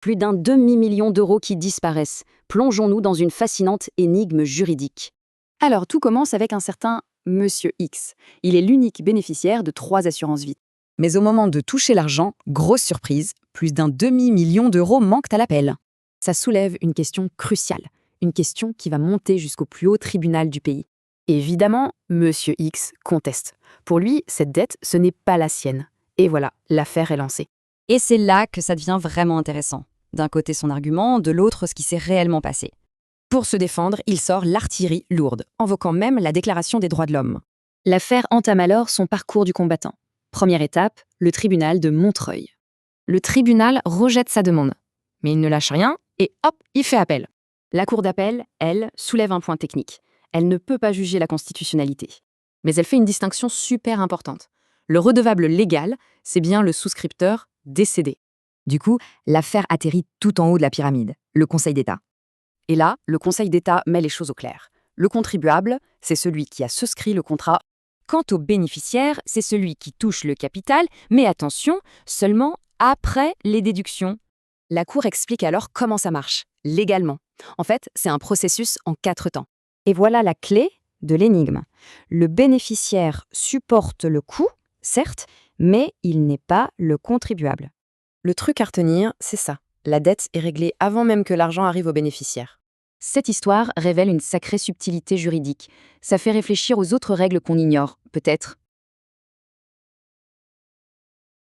Plus d'un demi-million d'euros qui disparaissent. Plongeons-nous dans une fascinante énigme juridique. Alors, tout commence avec un certain Monsieur X. Il est l'unique bénéficiaire de 3 assurances vie. Mais au moment de toucher l'argent, grosse surprise, plus d'un demi-million d'euros manquent à l'appel. Ça soulève une question cruciale, une question qui va monter jusqu'au plus haut tribunal du pays. Évidemment, Monsieur X conteste. Pour lui, cette dette, ce n'est pas la sienne. Et voilà, l'affaire est lancée. Et c'est là que ça devient vraiment intéressant. D'un côté son argument, de l'autre ce qui s'est réellement passé. Pour se défendre, il sort l'artillerie lourde, invoquant même la Déclaration des droits de l'homme. L'affaire entame alors son parcours du combattant. Première étape, le tribunal de Montreuil. Le tribunal rejette sa demande. Mais il ne lâche rien et hop, il fait appel. La cour d'appel, elle, soulève un point technique. Elle ne peut pas juger la constitutionnalité. Mais elle fait une distinction super importante. Le redevable légal, c'est bien le souscripteur décédé. Du coup, l'affaire atterrit tout en haut de la pyramide, le Conseil d'État. Et là, le Conseil d'État met les choses au clair. Le contribuable, c'est celui qui a souscrit le contrat. Quant au bénéficiaire, c'est celui qui touche le capital, mais attention, seulement après les déductions. La Cour explique alors comment ça marche, légalement. En fait, c'est un processus en 4 temps. Et voilà la clé de l'énigme. Le bénéficiaire supporte le coût, certes, mais il n'est pas le contribuable. Le truc à retenir, c'est ça. La dette est réglée avant même que l'argent arrive au bénéficiaire. Cette histoire révèle une sacrée subtilité juridique. Ça fait réfléchir aux autres règles qu'on ignore, peut-être